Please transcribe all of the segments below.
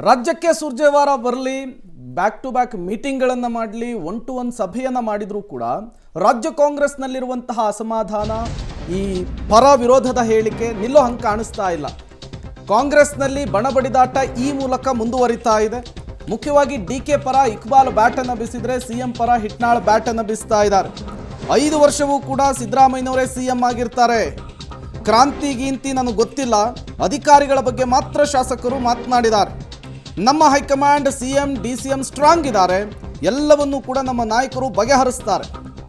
ರಾಜ್ಯಕ್ಕೆ ಸುರ್ಜೇವಾರ ಬರಲಿ, back to back ಮೀಟಿಂಗ್ಗಳನ್ನು ಮಾಡಲಿ, 1-to-1 ಸಭೆಯನ್ನು ಮಾಡಿದರೂ ಕೂಡ ರಾಜ್ಯ ಕಾಂಗ್ರೆಸ್ನಲ್ಲಿರುವಂತಹ ಅಸಮಾಧಾನ, ಈ ಪರ ವಿರೋಧದ ಹೇಳಿಕೆ ನಿಲ್ಲೋ ಹಂಗೆ ಕಾಣಿಸ್ತಾ ಇಲ್ಲ. ಕಾಂಗ್ರೆಸ್ನಲ್ಲಿ ಬಣಬಡಿದಾಟ ಈ ಮೂಲಕ ಮುಂದುವರಿತಾ ಇದೆ. ಮುಖ್ಯವಾಗಿ ಡಿಕೆ ಪರ ಇಕ್ಬಾಲ್ ಬ್ಯಾಟನ್ನು ಬೀಸಿದ್ರೆ ಸಿಎಂ ಪರ ಹಿಟ್ನಾಳ್ ಬ್ಯಾಟನ್ನು ಬೀಸ್ತಾ ಇದ್ದಾರೆ. 5 ವರ್ಷವೂ ಕೂಡ ಸಿದ್ದರಾಮಯ್ಯನವರೇ ಸಿಎಂ ಆಗಿರ್ತಾರೆ. ಕ್ರಾಂತಿ ಗೀಂತಿ ನನಗೆ ಗೊತ್ತಿಲ್ಲ, ಅಧಿಕಾರಿಗಳ ಬಗ್ಗೆ ಮಾತ್ರ ಶಾಸಕರು ಮಾತನಾಡಿದ್ದಾರೆ. ನಮ್ಮ ಹೈಕಮಾಂಡ್ ಸಿಎಂ ಡಿಸಿಎಂ ಸ್ಟ್ರಾಂಗ್ ಇದ್ದಾರೆ, ಎಲ್ಲವನ್ನೂ ಕೂಡ ನಮ್ಮ ನಾಯಕರು ಬಗೆಹರಿಸ್ತಾರೆ.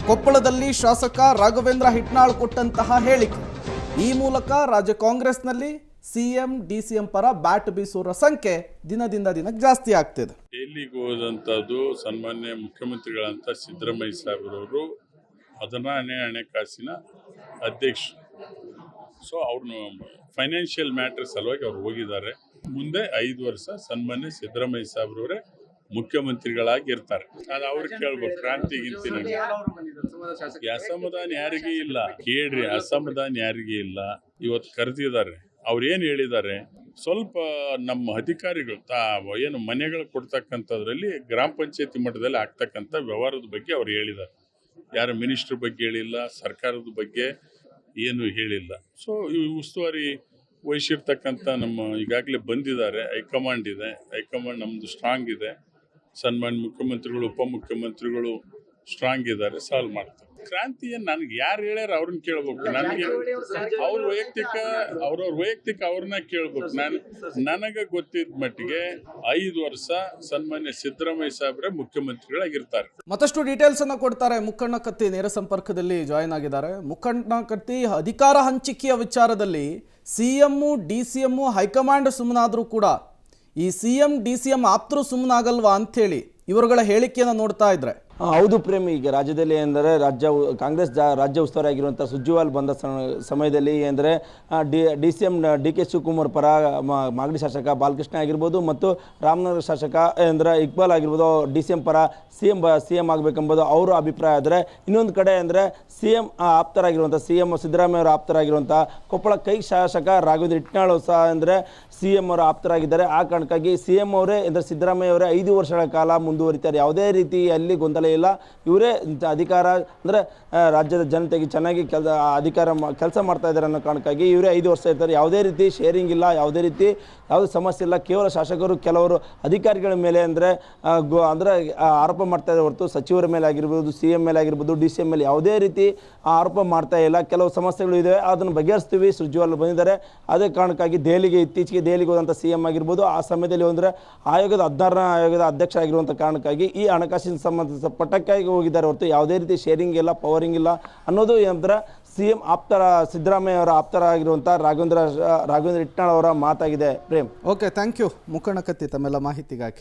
ಕೊಪ್ಪಳದಲ್ಲಿ ಶಾಸಕ ರಾಘವೇಂದ್ರ ಹಿಟ್ನಾಳ್ ಕೊಟ್ಟಂತಹ ಹೇಳಿಕೆ ಈ ಮೂಲಕ ರಾಜ್ಯ ಕಾಂಗ್ರೆಸ್ನಲ್ಲಿ ಸಿಎಂ ಡಿಸಿಎಂ ಪರ ಬ್ಯಾಟ್ ಬೀಸೋರ ಸಂಖ್ಯೆ ದಿನದಿಂದ ದಿನಕ್ಕೆ ಜಾಸ್ತಿ ಆಗ್ತಿದೆ. ಡೆಲ್ಲಿಗೆ ಹೋದಂಥದ್ದು ಸನ್ಮಾನ್ಯ ಮುಖ್ಯಮಂತ್ರಿಗಳಂತ ಸಿದ್ದರಾಮಯ್ಯ ಸಾಹೇಬರವರು 14ನೇ ಹಣಕಾಸಿನ ಅಧ್ಯಕ್ಷರು. ಸೊ ಅವ್ರನ್ನ ಫೈನಾನ್ಷಿಯಲ್ ಮ್ಯಾಟರ್ ಸಲುವಾಗಿ ಅವ್ರು ಹೋಗಿದ್ದಾರೆ. ಮುಂದೆ 5 ವರ್ಷ ಸನ್ಮಾನ್ಯ ಸಿದ್ದರಾಮಯ್ಯ ಸಾಹೇಬರವರೇ ಮುಖ್ಯಮಂತ್ರಿಗಳಾಗಿ ಇರ್ತಾರೆ. ಅದು ಅವ್ರಿಗೆ ಕೇಳ್ಬೇಕು. ಕ್ರಾಂತಿಗಿಂತ ಅಸಮಾಧಾನ ಯಾರಿಗೂ ಇಲ್ಲ. ಕೇಳ್ರಿ, ಅಸಮಾಧಾನ ಯಾರಿಗೂ ಇಲ್ಲ. ಇವತ್ತು ಕರೆದಿದ್ದಾರೆ. ಅವ್ರು ಏನು ಹೇಳಿದ್ದಾರೆ, ಸ್ವಲ್ಪ ನಮ್ಮ ಅಧಿಕಾರಿಗಳು ಏನು ಮನೆಗಳು ಕೊಡ್ತಕ್ಕಂಥದ್ರಲ್ಲಿ ಗ್ರಾಮ ಪಂಚಾಯತಿ ಮಟ್ಟದಲ್ಲಿ ಆಗ್ತಕ್ಕಂಥ ವ್ಯವಹಾರದ ಬಗ್ಗೆ ಅವ್ರು ಹೇಳಿದ್ದಾರೆ. ಯಾರ ಮಿನಿಸ್ಟ್ರ್ ಬಗ್ಗೆ ಹೇಳಿಲ್ಲ, ಸರ್ಕಾರದ ಬಗ್ಗೆ ಏನು ಹೇಳಿಲ್ಲ. ಸೊ ಈ ಉಸ್ತುವಾರಿ ವಹಿಸಿರ್ತಕ್ಕಂಥ ನಮ್ಮ ಈಗಾಗಲೇ ಬಂದಿದ್ದಾರೆ. ಹೈಕಮಾಂಡ್ ಇದೆ, ಹೈಕಮಾಂಡ್ ನಮ್ಮದು ಸ್ಟ್ರಾಂಗ್ ಇದೆ. ಸನ್ಮಾನ್ಯ ಮುಖ್ಯಮಂತ್ರಿಗಳು, ಉಪಮುಖ್ಯಮಂತ್ರಿಗಳು ಸ್ಟ್ರಾಂಗ್ ಇದ್ದಾರೆ, ಸಾಲ್ವ್ ಮಾಡ್ತಾರೆ. ಕ್ರಾಂತಿಯನ್ನು ನನಗೆ ಯಾರು ಹೇಳ್ಯಾರ ಅವ್ರನ್ನ ಕೇಳ್ಬೇಕು. ನನಗೆ ಅವ್ರವ್ರ ವೈಯಕ್ತಿಕ ಅವ್ರನ್ನ ಕೇಳ್ಬೇಕು. ನನಗೆ ಗೊತ್ತಿದ್ದ ಮಟ್ಟಿಗೆ 5 ವರ್ಷ ಸನ್ಮಾನ್ಯ ಸಿದ್ದರಾಮಯ್ಯ ಸಾಹೇಬ್ರೆ ಮುಖ್ಯಮಂತ್ರಿಗಳಾಗಿರ್ತಾರೆ. ಮತ್ತಷ್ಟು ಡೀಟೇಲ್ಸ್ ಅನ್ನು ಕೊಡ್ತಾರೆ. ಮುಖಂಡ ಕತ್ತಿ ನೇರ ಸಂಪರ್ಕದಲ್ಲಿ ಜಾಯಿನ್ ಆಗಿದ್ದಾರೆ. ಮುಖಂಡ ಕತ್ತಿ, ಅಧಿಕಾರ ಹಂಚಿಕೆಯ ವಿಚಾರದಲ್ಲಿ ಸಿಎಂ ಡಿಸಿಎಂ ಹೈಕಮಾಂಡ್ ಸುಮ್ಮನಾದರೂ ಕೂಡ ಈ ಸಿಎಂ ಡಿಸಿಎಂ ಆಪ್ತರು ಸುಮ್ಮನಾಗಲ್ವಾ ಅಂಥೇಳಿ ಇವರುಗಳ ಹೇಳಿಕೆಯನ್ನು ನೋಡ್ತಾ ಇದ್ರೆ ಹೌದು ಪ್ರೇಮ್, ಈಗ ರಾಜ್ಯದಲ್ಲಿ ಅಂದರೆ ಕಾಂಗ್ರೆಸ್ ರಾಜ್ಯ ಉಸ್ತುವಾರಿ ಆಗಿರುವಂಥ ಸುರ್ಜೇವಾಲ ಬಂದ ಸಮಯದಲ್ಲಿ ಅಂದರೆ D C M D K Shivakumar ಪರ ಮಾಗಡಿ ಶಾಸಕ ಬಾಲಕೃಷ್ಣ ಆಗಿರ್ಬೋದು ಮತ್ತು ರಾಮನಗರ ಶಾಸಕ ಅಂದರೆ ಇಕ್ಬಾಲ್ ಆಗಿರ್ಬೋದು ಡಿ ಸಿ ಎಂ ಪರ ಸಿ ಎಂ ಆಗಬೇಕೆಂಬುದು ಅವರ ಅಭಿಪ್ರಾಯ. ಆದರೆ ಇನ್ನೊಂದು ಕಡೆ ಅಂದರೆ ಸಿ ಎಂ ಆಪ್ತರಾಗಿರುವಂಥ ಸಿಎಂ ಸಿದ್ದರಾಮಯ್ಯ ಅವರ ಆಪ್ತರಾಗಿರುವಂಥ ಕೊಪ್ಪಳ ಕೈ ಶಾಸಕ ರಾಘವೇಂದ್ರ ಹಿಟ್ನಾಳ್ ಸಹ ಅಂದರೆ ಸಿ ಎಂ ಅವರ ಆಪ್ತರಾಗಿದ್ದಾರೆ. ಆ ಕಾರಣಕ್ಕಾಗಿ ಸಿ ಎಂ ಅವರೇ ಅಂದರೆ ಸಿದ್ದರಾಮಯ್ಯ ಅವರೇ 5 ವರ್ಷಗಳ ಕಾಲ ಮುಂದುವರಿತಾರೆ. ಯಾವುದೇ ರೀತಿ ಅಲ್ಲಿ ಗೊಂದಲ ಇಲ್ಲ. ಇವರೇ ಅಧಿಕಾರ ಅಂದರೆ ರಾಜ್ಯದ ಜನತೆಗೆ ಚೆನ್ನಾಗಿ ಕೆಲಸ ಮಾಡ್ತಾ ಇದ್ದಾರೆ ಅನ್ನೋ ಕಾರಣಕ್ಕಾಗಿ ಇವರೇ 5 ವರ್ಷ ಇರ್ತಾರೆ. ಯಾವುದೇ ರೀತಿ ಶೇರಿಂಗ್ ಇಲ್ಲ, ಯಾವುದೇ ರೀತಿ ಯಾವುದೇ ಸಮಸ್ಯೆ ಇಲ್ಲ. ಕೇವಲ ಶಾಸಕರು ಕೆಲವರು ಅಧಿಕಾರಿಗಳ ಮೇಲೆ ಅಂದರೆ ಆರೋಪ ಮಾಡ್ತಾ ಇದ್ದಾರೆ ಹೊರತು ಸಚಿವರ ಮೇಲೆ ಆಗಿರ್ಬೋದು, ಸಿ ಎಂ ಮೇಲೆ ಆಗಿರ್ಬೋದು, ಡಿ ಸಿ ಎಂ ಮೇಲೆ ಯಾವುದೇ ರೀತಿ ಆರೋಪ ಮಾಡ್ತಾ ಇಲ್ಲ. ಕೆಲವು ಸಮಸ್ಯೆಗಳು ಇವೆ, ಅದನ್ನು ಬಗೆಹರಿಸ್ತೀವಿ. ಸುರ್ಜೇವಾಲ ಬಂದಿದ್ದಾರೆ. ಅದೇ ಕಾರಣಕ್ಕಾಗಿ ಇತ್ತೀಚೆಗೆ ದೆಹಲಿಗೆ ಹೋದಂಥ ಸಿ ಎಂ ಆಗಿರ್ಬೋದು, ಆ ಸಮಯದಲ್ಲಿ ಅಂದರೆ 16ನೇ ಆಯೋಗದ ಅಧ್ಯಕ್ಷ ಆಗಿರುವಂಥ ಕಾರಣಕ್ಕಾಗಿ ಈ ಹಣಕಾಸಿನ ಸಂಬಂಧಪಟ್ಟಕ್ಕಾಗಿ ಹೋಗಿದ್ದಾರೆ ಹೊರತು ಯಾವುದೇ ರೀತಿ ಶೇರಿಂಗ್ ಇಲ್ಲ, ಪವರಿಂಗ್ ಇಲ್ಲ ಅನ್ನೋದು ಏನಂದ್ರೆ ಸಿಎಂ ಸಿದ್ದರಾಮಯ್ಯ ಅವರ ಆಪ್ತರಾಗಿರುವಂಥ ರಾಘವೇಂದ್ರ ಹಿಟ್ನಾಳ್ ಅವರ ಮಾತಾಗಿದೆ. ಪ್ರೇಮ್, ಓಕೆ, ಥ್ಯಾಂಕ್ ಯು ಮುಖಂಡ ಕತ್ತಿ ತಮ್ಮೆಲ್ಲ ಮಾಹಿತಿಗಾಗಿ.